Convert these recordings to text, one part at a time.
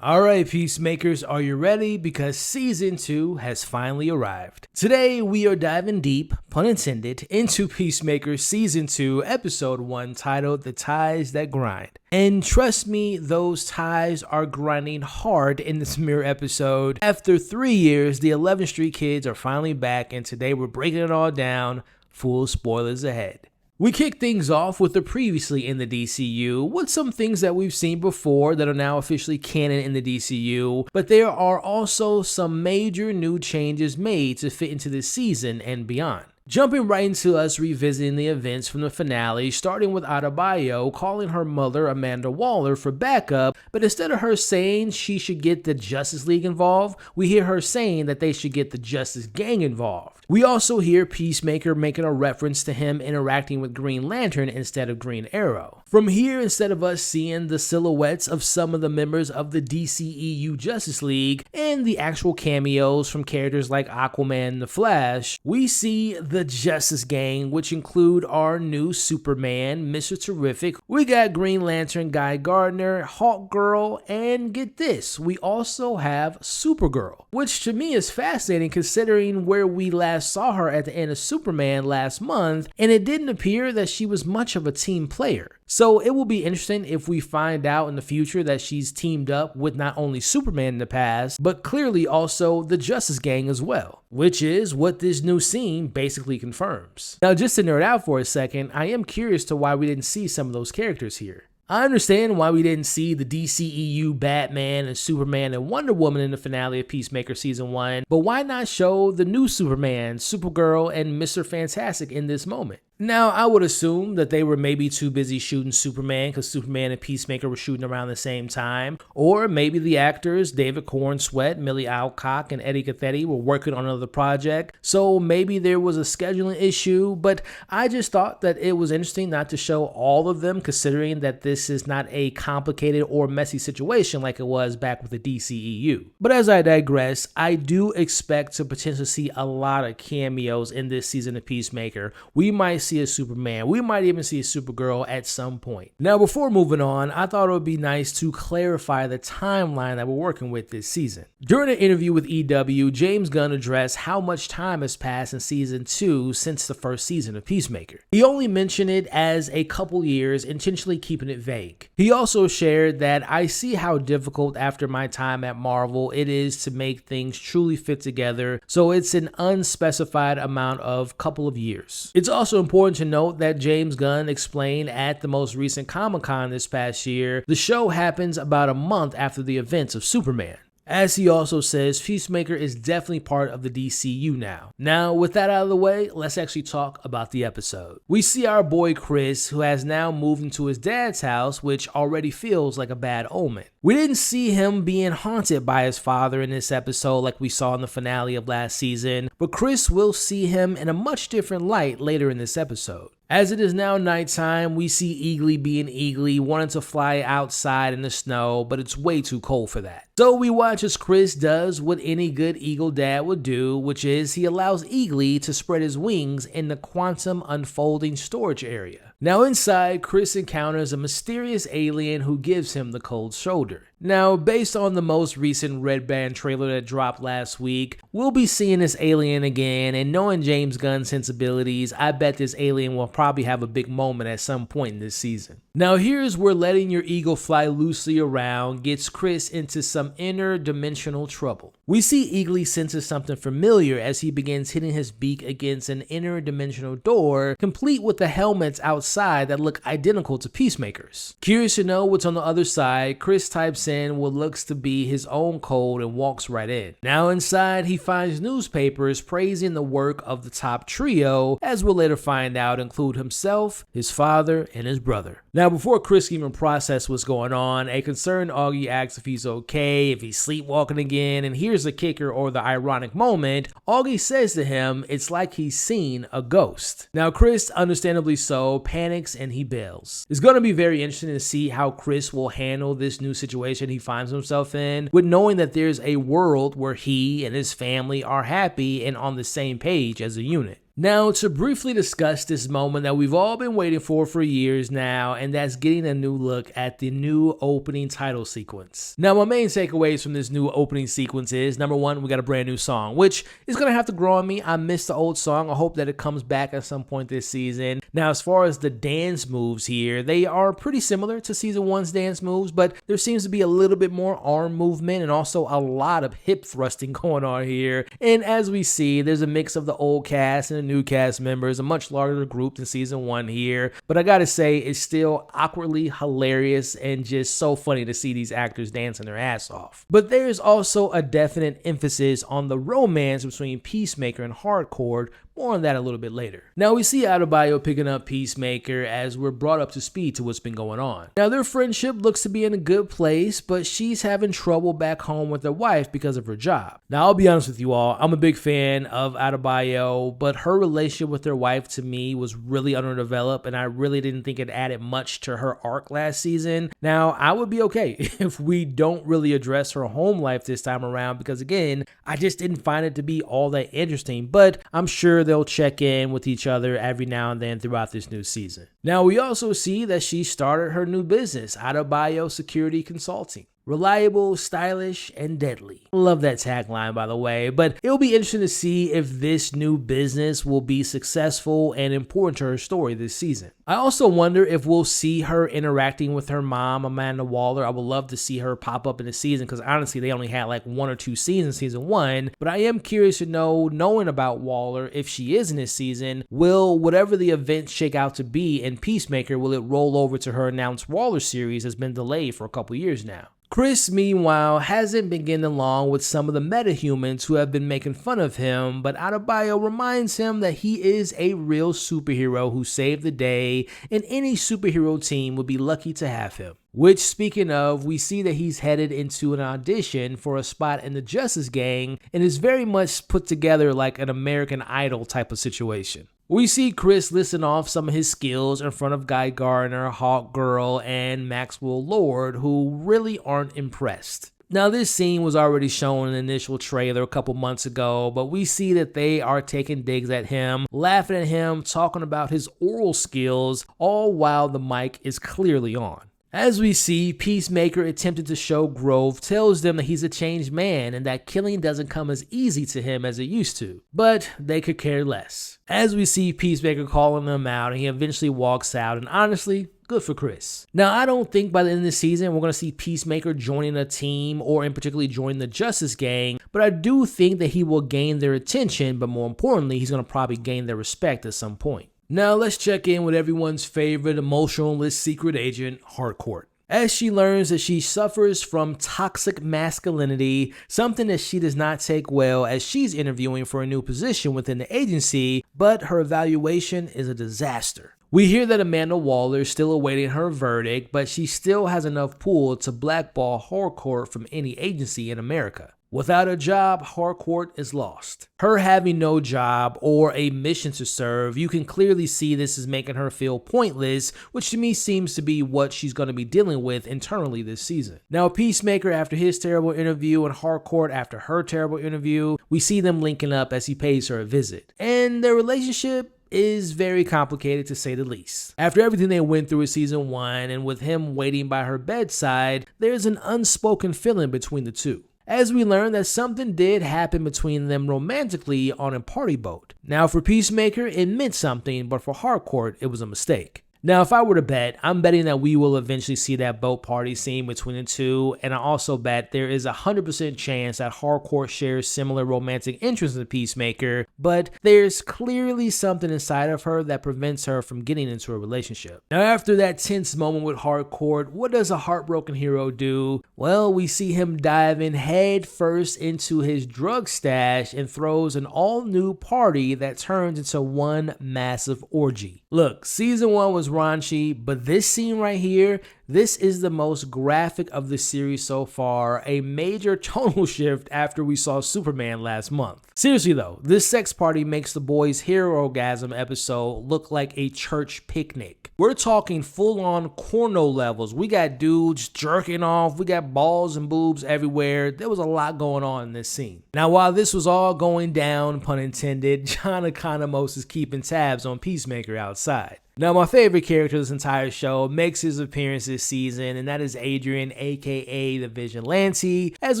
Alright, Peacemakers, are you ready? Because Season 2 has finally arrived. Today, we are diving deep, pun intended, into Peacemaker Season 2, Episode 1, titled The Ties That Grind. And trust me, those ties are grinding hard in this mirror episode. After 3 years, the 11th Street Kids are finally back, and today we're breaking it all down. Full spoilers ahead. We kick things off with the previously in the DCU, with some things that we've seen before that are now officially canon in the DCU, but there are also some major new changes made to fit into this season and beyond. Jumping right into us revisiting the events from the finale, starting with Adebayo calling her mother Amanda Waller for backup, but instead of her saying she should get the Justice League involved, we hear her saying that they should get the Justice Gang involved. We also hear Peacemaker making a reference to him interacting with Green Lantern instead of Green Arrow. From here, instead of us seeing the silhouettes of some of the members of the DCEU Justice League and the actual cameos from characters like Aquaman and The Flash, we see the Justice Gang, which include our new Superman, Mr. Terrific. We got Green Lantern Guy Gardner, Hawkgirl, and get this, we also have Supergirl, which to me is fascinating considering where we last saw her at the end of Superman last month, and it didn't appear that she was much of a team player. So it will be interesting if we find out in the future that she's teamed up with not only Superman in the past, but clearly also the Justice Gang as well, which is what this new scene basically confirms. Now, just to nerd out for a second, I am curious to why we didn't see some of those characters here. I understand why we didn't see the DCEU Batman and Superman and Wonder Woman in the finale of Peacemaker Season 1, but why not show the new Superman, Supergirl, and Mr. Fantastic in this moment? Now, I would assume that they were maybe too busy shooting Superman because Superman and Peacemaker were shooting around the same time, or maybe the actors David Cornsweet, Millie Alcock, and Eddie Cathetti were working on another project, so maybe there was a scheduling issue, but I just thought that it was interesting not to show all of them considering that this is not a complicated or messy situation like it was back with the DCEU. But as I digress, I do expect to potentially see a lot of cameos in this season of Peacemaker. We might see a Superman. We might even see a Supergirl at some point. Now, before moving on, I thought it would be nice to clarify the timeline that we're working with this season. During an interview with EW, James Gunn addressed how much time has passed in Season 2 since the first season of Peacemaker. He only mentioned it as a couple years, intentionally keeping it vague. He also shared that I see how difficult after my time at Marvel it is to make things truly fit together, so it's an unspecified amount of couple of years. It's also important to note that James Gunn explained at the most recent Comic-Con this past year, the show happens about a month after the events of Superman. As he also says, Peacemaker is definitely part of the DCU now. Now, with that out of the way, let's actually talk about the episode. We see our boy Chris, who has now moved into his dad's house, which already feels like a bad omen. We didn't see him being haunted by his father in this episode like we saw in the finale of last season, but Chris will see him in a much different light later in this episode. As it is now nighttime, we see Eagly being Eagly, wanting to fly outside in the snow, but it's way too cold for that. So we watch as Chris does what any good Eagle dad would do, which is he allows Eagly to spread his wings in the quantum unfolding storage area. Now inside, Chris encounters a mysterious alien who gives him the cold shoulder. Now, based on the most recent Red Band trailer that dropped last week, we'll be seeing this alien again, and knowing James Gunn's sensibilities, I bet this alien will probably have a big moment at some point in this season. Now here's where letting your eagle fly loosely around gets Chris into some interdimensional trouble. We see Eagly senses something familiar as he begins hitting his beak against an interdimensional door, complete with the helmets outside that look identical to Peacemaker's. Curious to know what's on the other side, Chris types in what looks to be his own code and walks right in. Now inside, he finds newspapers praising the work of the top trio, as we'll later find out include himself, his father, and his brother. Now before Chris even processed what's going on, a concerned Augie asks if he's okay, if he's sleepwalking again, and here's the kicker or the ironic moment. Augie says to him it's like he's seen a ghost. Now Chris, understandably so, panics and he bails. It's going to be very interesting to see how Chris will handle this new situation he finds himself in, with knowing that there's a world where he and his family are happy and on the same page as a unit. Now, to briefly discuss this moment that we've all been waiting for years now, and that's getting a new look at the new opening title sequence. Now, my main takeaways from this new opening sequence is, number one, we got a brand new song, which is going to have to grow on me. I missed the old song. I hope that it comes back at some point this season. Now, as far as the dance moves here, they are pretty similar to season 1's dance moves, but there seems to be a little bit more arm movement and also a lot of hip thrusting going on here. And as we see, there's a mix of the old cast and the new cast members, a much larger group than season 1 here. But I gotta say, it's still awkwardly hilarious and just so funny to see these actors dancing their ass off. But there's also a definite emphasis on the romance between Peacemaker and Harcourt. More on that a little bit later. Now we see Adebayo picking up Peacemaker as we're brought up to speed to what's been going on. Now their friendship looks to be in a good place, but she's having trouble back home with her wife because of her job. Now I'll be honest with you all, I'm a big fan of Adebayo, but her relationship with her wife to me was really underdeveloped, and I really didn't think it added much to her arc last season. Now I would be okay if we don't really address her home life this time around, because again, I just didn't find it to be all that interesting, but I'm sure they'll check in with each other every now and then throughout this new season. Now we also see that she started her new business, Adebayo Security Consulting. Reliable, stylish, and deadly. Love that tagline, by the way, but it'll be interesting to see if this new business will be successful and important to her story this season. I also wonder if we'll see her interacting with her mom, Amanda Waller. I would love to see her pop up in the season because honestly, they only had like 1 or 2 seasons, season 1, but I am curious to know, knowing about Waller, if she is in this season, will whatever the events shake out to be in Peacemaker, will it roll over to her announced Waller series that's been delayed for a couple years now? Chris, meanwhile, hasn't been getting along with some of the metahumans who have been making fun of him, but Adebayo reminds him that he is a real superhero who saved the day, and any superhero team would be lucky to have him. Which, speaking of, we see that he's headed into an audition for a spot in the Justice Gang, and is very much put together like an American Idol type of situation. We see Chris listing off some of his skills in front of Guy Gardner, Hawk Girl, and Maxwell Lord, who really aren't impressed. Now, this scene was already shown in the initial trailer a couple months ago, but we see that they are taking digs at him, laughing at him, talking about his oral skills, all while the mic is clearly on. As we see, Peacemaker, attempting to show growth, tells them that he's a changed man and that killing doesn't come as easy to him as it used to, but they could care less. As we see Peacemaker calling them out, and he eventually walks out, and honestly, good for Chris. Now, I don't think by the end of the season we're going to see Peacemaker joining a team or in particularly join the Justice Gang, but I do think that he will gain their attention, but more importantly, he's going to probably gain their respect at some point. Now let's check in with everyone's favorite emotionless secret agent, Harcourt. As she learns that she suffers from toxic masculinity, something that she does not take well as she's interviewing for a new position within the agency, but her evaluation is a disaster. We hear that Amanda Waller is still awaiting her verdict, but she still has enough pull to blackball Harcourt from any agency in America. Without a job, Harcourt is lost. Her having no job or a mission to serve, you can clearly see this is making her feel pointless, which to me seems to be what she's going to be dealing with internally this season. Now, Peacemaker after his terrible interview and Harcourt after her terrible interview, we see them linking up as he pays her a visit. And their relationship is very complicated to say the least. After everything they went through in season 1 and with him waiting by her bedside, there's an unspoken feeling between the two. As we learn that something did happen between them romantically on a party boat. Now for Peacemaker, it meant something, but for Harcourt, it was a mistake. Now, if I were to bet, I'm betting that we will eventually see that boat party scene between the two, and I also bet there is a 100% chance that Harcourt shares similar romantic interests in Peacemaker, but there's clearly something inside of her that prevents her from getting into a relationship. Now, after that tense moment with Harcourt, what does a heartbroken hero do? Well, we see him diving head first into his drug stash and throws an all-new party that turns into one massive orgy. Look, season 1 was raunchy, but this scene right here, this is the most graphic of the series so far, a major tonal shift after we saw Superman last month. Seriously though, this sex party makes the boys' hero-orgasm episode look like a church picnic. We're talking full-on porno levels. We got dudes jerking off, we got balls and boobs everywhere. There was a lot going on in this scene. Now, while this was all going down, pun intended, John Economos is keeping tabs on Peacemaker outside. Now, my favorite character of this entire show makes his appearance this season, and that is Adrian, aka the Vigilante, as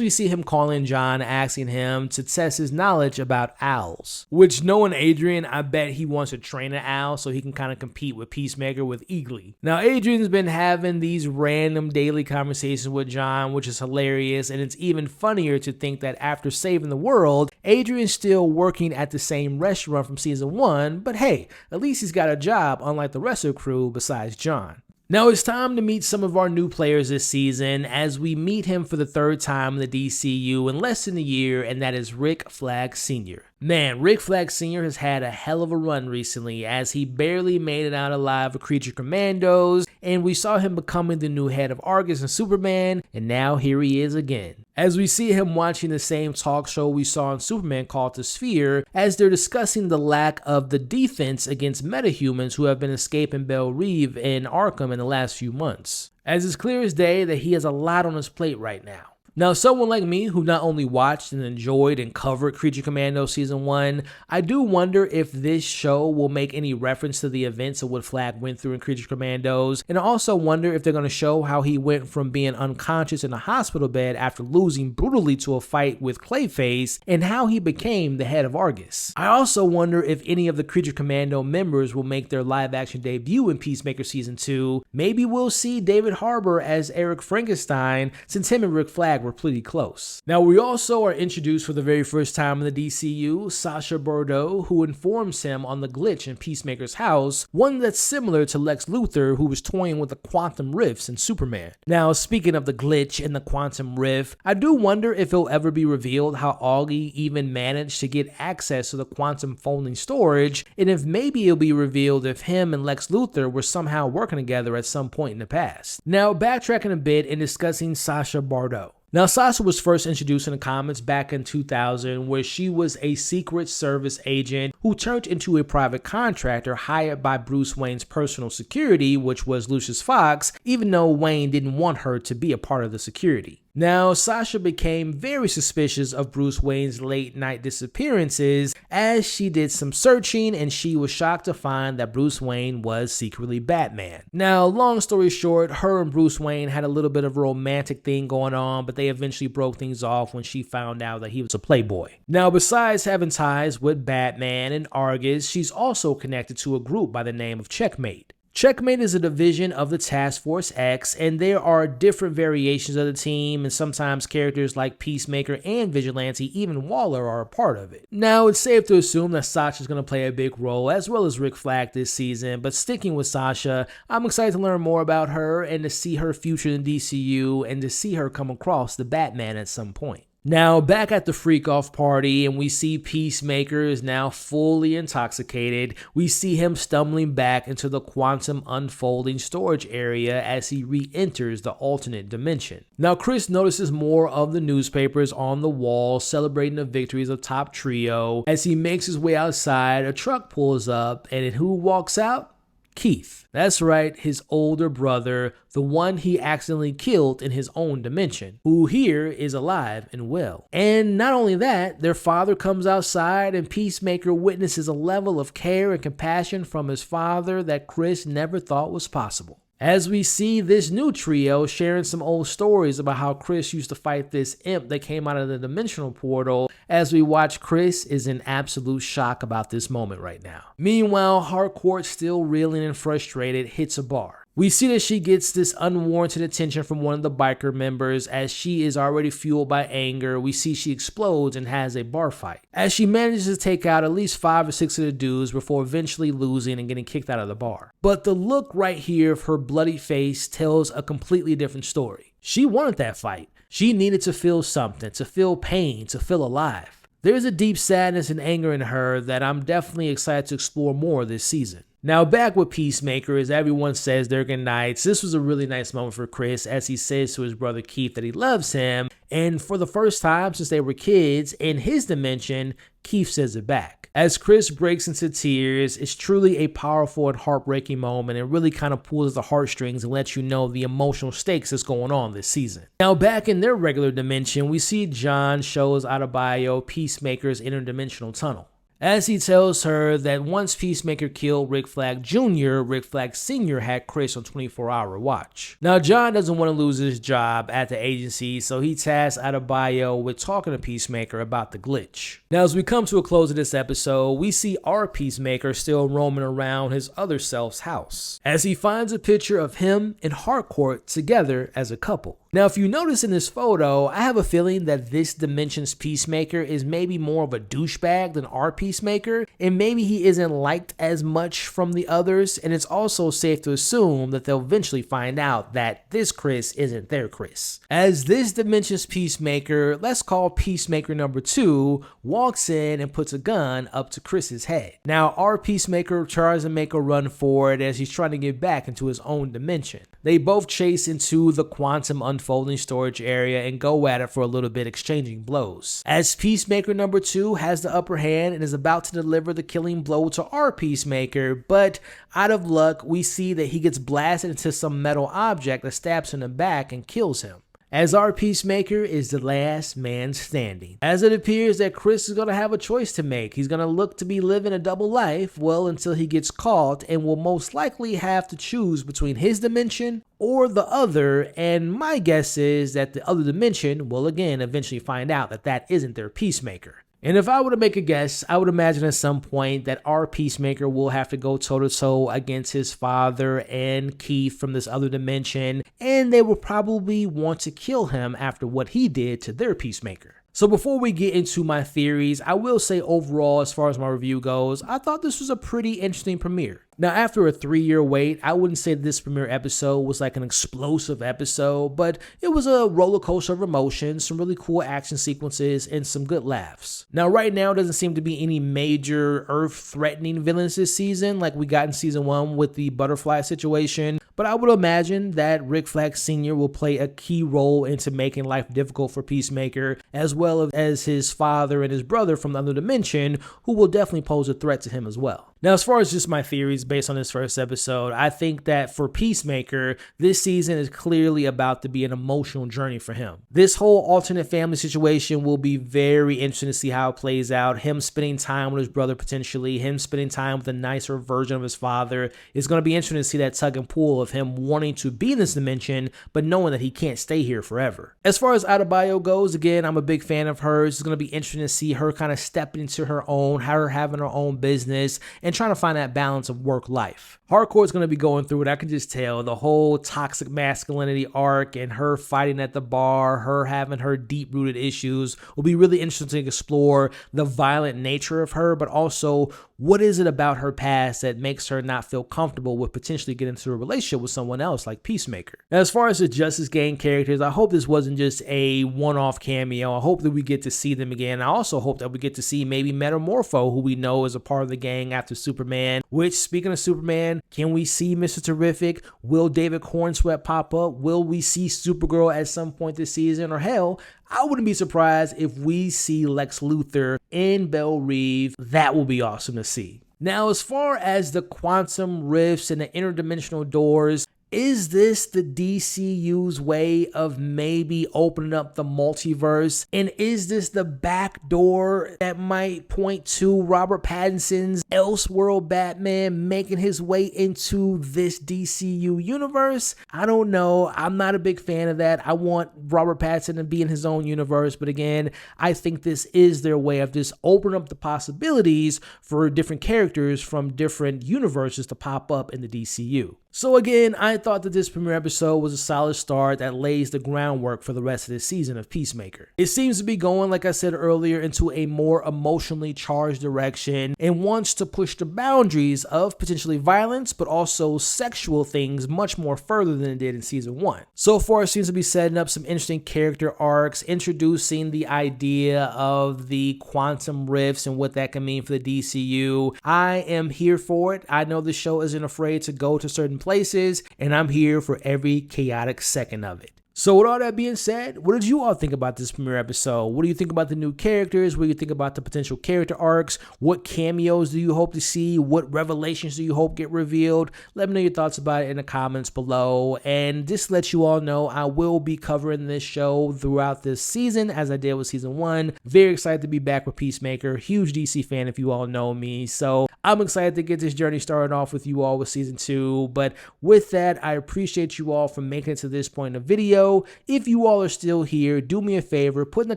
we see him calling John, asking him to test his knowledge about owls. Which, knowing Adrian, I bet he wants to train an owl so he can kind of compete with Peacemaker with Eagly. Now, Adrian's been having these random daily conversations with John, which is hilarious, and it's even funnier to think that after saving the world, Adrian's still working at the same restaurant from season 1, but hey, at least he's got a job, unlike the rest of the crew besides John. Now it's time to meet some of our new players this season as we meet him for the third time in the DCU in less than a year, and that is Rick Flag Sr. Man, Rick Flag Sr. has had a hell of a run recently as he barely made it out alive with Creature Commandos, and we saw him becoming the new head of Argus and Superman, and now here he is again. As we see him watching the same talk show we saw in Superman called The Sphere, as they're discussing the lack of the defense against metahumans who have been escaping Belle Reve in Arkham in the last few months. As it's clear as day that he has a lot on his plate right now. Now, someone like me who not only watched and enjoyed and covered Creature Commando Season 1, I do wonder if this show will make any reference to the events of what Flag went through in Creature Commandos, and I also wonder if they're going to show how he went from being unconscious in a hospital bed after losing brutally to a fight with Clayface, and how he became the head of Argus. I also wonder if any of the Creature Commando members will make their live-action debut in Peacemaker Season 2. Maybe we'll see David Harbour as Eric Frankenstein, since him and Rick Flag were pretty close. Now, we also are introduced for the very first time in the DCU, Sasha Bordeaux, who informs him on the glitch in Peacemaker's house, one that's similar to Lex Luthor, who was toying with the quantum rifts in Superman. Now, speaking of the glitch and the quantum rift, I do wonder if it'll ever be revealed how Augie even managed to get access to the quantum folding storage, and if maybe it'll be revealed if him and Lex Luthor were somehow working together at some point in the past. Now, backtracking a bit and discussing Sasha Bordeaux. Now, Sasha was first introduced in the comics back in 2000, where she was a Secret Service agent who turned into a private contractor hired by Bruce Wayne's personal security, which was Lucius Fox, even though Wayne didn't want her to be a part of the security. Now, Sasha became very suspicious of Bruce Wayne's late night disappearances as she did some searching, and she was shocked to find that Bruce Wayne was secretly Batman. Now, long story short, her and Bruce Wayne had a little bit of a romantic thing going on, but they eventually broke things off when she found out that he was a playboy. Now, besides having ties with Batman and Argus, she's also connected to a group by the name of Checkmate. Checkmate is a division of the Task Force X, and there are different variations of the team, and sometimes characters like Peacemaker and Vigilante, even Waller, are a part of it. Now, it's safe to assume that Sasha's going to play a big role, as well as Rick Flag this season, but sticking with Sasha, I'm excited to learn more about her and to see her future in DCU and to see her come across the Batman at some point. Now, back at the freak-off party, and we see Peacemaker is now fully intoxicated. We see him stumbling back into the quantum unfolding storage area as he re-enters the alternate dimension. Now, Chris notices more of the newspapers on the wall celebrating the victories of Top Trio. As he makes his way outside, a truck pulls up, and who walks out? Keith. That's right, his older brother, the one he accidentally killed in his own dimension, who here is alive and well. And not only that, their father comes outside and Peacemaker witnesses a level of care and compassion from his father that Chris never thought was possible. As we see this new trio sharing some old stories about how Chris used to fight this imp that came out of the dimensional portal, as we watch Chris is in absolute shock about this moment right now. Meanwhile, Harcourt, still reeling and frustrated, hits a bar. We see that she gets this unwarranted attention from one of the biker members. As she is already fueled by anger, we see she explodes and has a bar fight, as she manages to take out at least 5 or 6 of the dudes before eventually losing and getting kicked out of the bar. But the look right here of her bloody face tells a completely different story. She wanted that fight. She needed to feel something, to feel pain, to feel alive. There's a deep sadness and anger in her that I'm definitely excited to explore more this season. Now back with Peacemaker, as everyone says their goodnights, this was a really nice moment for Chris as he says to his brother Keith that he loves him, and for the first time since they were kids, in his dimension, Keith says it back. As Chris breaks into tears, it's truly a powerful and heartbreaking moment and really kind of pulls the heartstrings and lets you know the emotional stakes that's going on this season. Now back in their regular dimension, we see John shows Adebayo Peacemaker's interdimensional tunnel, as he tells her that once Peacemaker killed Rick Flag Jr., Rick Flag Sr. had Chris on 24-hour watch. Now, John doesn't want to lose his job at the agency, so he tasks Adebayo with talking to Peacemaker about the glitch. Now, as we come to a close of this episode, we see our Peacemaker still roaming around his other self's house, as he finds a picture of him and Harcourt together as a couple. Now, if you notice in this photo, I have a feeling that this dimension's Peacemaker is maybe more of a douchebag than our Peacemaker, and maybe he isn't liked as much from the others, and it's also safe to assume that they'll eventually find out that this Chris isn't their Chris. As this dimension's Peacemaker, let's call Peacemaker number 2, walks in and puts a gun up to Chris's head. Now, our Peacemaker tries to make a run for it as he's trying to get back into his own dimension. They both chase into the quantum unfolding storage area and go at it for a little bit, exchanging blows. As Peacemaker number 2 has the upper hand and is about to deliver the killing blow to our Peacemaker, but out of luck, we see that he gets blasted into some metal object that stabs him in the back and kills him, as our Peacemaker is the last man standing. As it appears that Chris is going to have a choice to make. He's going to look to be living a double life, well, until he gets caught, and will most likely have to choose between his dimension or the other, and my guess is that the other dimension will again eventually find out that that isn't their Peacemaker. And if I were to make a guess, I would imagine at some point that our Peacemaker will have to go toe-to-toe against his father and Keith from this other dimension, and they will probably want to kill him after what he did to their Peacemaker. So before we get into my theories, I will say overall, as far as my review goes, I thought this was a pretty interesting premiere. Now, after a 3-year wait, I wouldn't say this premiere episode was like an explosive episode, but it was a roller coaster of emotions, some really cool action sequences, and some good laughs. Now, right now, doesn't seem to be any major Earth-threatening villains this season, like we got in season 1 with the butterfly situation, but I would imagine that Rick Flag Sr. will play a key role into making life difficult for Peacemaker, as well as his father and his brother from the other dimension, who will definitely pose a threat to him as well. Now, as far as just my theories based on this first episode, I think that for Peacemaker, this season is clearly about to be an emotional journey for him. This whole alternate family situation will be very interesting to see how it plays out. Him spending time with his brother potentially, him spending time with a nicer version of his father. It's going to be interesting to see that tug and pull of him wanting to be in this dimension, but knowing that he can't stay here forever. As far as Adebayo goes, again, I'm a big fan of hers. It's going to be interesting to see her kind of step into her own, her having her own business, and trying to find that balance of work-life. Harcourt's going to be going through it. I can just tell the whole toxic masculinity arc and her fighting at the bar, her having her deep-rooted issues will be really interesting to explore the violent nature of her, but also what is it about her past that makes her not feel comfortable with potentially getting into a relationship with someone else like Peacemaker. Now, as far as the Justice Gang characters, I hope this wasn't just a one-off cameo. I hope that we get to see them again. I also hope that we get to see maybe Metamorpho, who we know is a part of the gang after Superman, which, speaking of Superman, can we see Mr. Terrific? Will David Cornsweat pop up? Will we see Supergirl at some point this season? Or hell, I wouldn't be surprised if we see Lex Luthor in Belle Reve. That will be awesome to see. Now, as far as the quantum rifts and the interdimensional doors, is this the DCU's way of maybe opening up the multiverse? And is this the back door that might point to Robert Pattinson's Elseworld Batman making his way into this DCU universe? I don't know. I'm not a big fan of that. I want Robert Pattinson to be in his own universe. But again, I think this is their way of just opening up the possibilities for different characters from different universes to pop up in the DCU. So again, I thought that this premiere episode was a solid start that lays the groundwork for the rest of this season of Peacemaker. It seems to be going, like I said earlier, into a more emotionally charged direction and wants to push the boundaries of potentially violence, but also sexual things much more further than it did in season 1. So far, it seems to be setting up some interesting character arcs, introducing the idea of the quantum rifts and what that can mean for the DCU. I am here for it. I know the show isn't afraid to go to certain places, and I'm here for every chaotic second of it. So with all that being said, what did you all think about this premiere episode? What do you think about the new characters? What do you think about the potential character arcs? What cameos do you hope to see? What revelations do you hope get revealed? Let me know your thoughts about it in the comments below. And just to let you all know, I will be covering this show throughout this season as I did with season 1. Very excited to be back with Peacemaker. Huge DC fan if you all know me. So I'm excited to get this journey started off with you all with season 2. But with that, I appreciate you all for making it to this point in the video. If you all are still here, do me a favor, put in the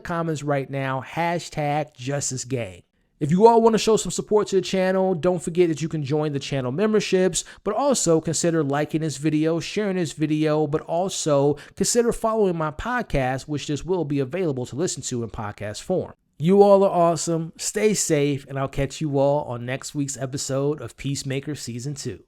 comments right now, #JusticeGang. If you all want to show some support to the channel, don't forget that you can join the channel memberships, but also consider liking this video, sharing this video, but also consider following my podcast, which this will be available to listen to in podcast form. You all are awesome, stay safe, and I'll catch you all on next week's episode of Peacemaker Season 2.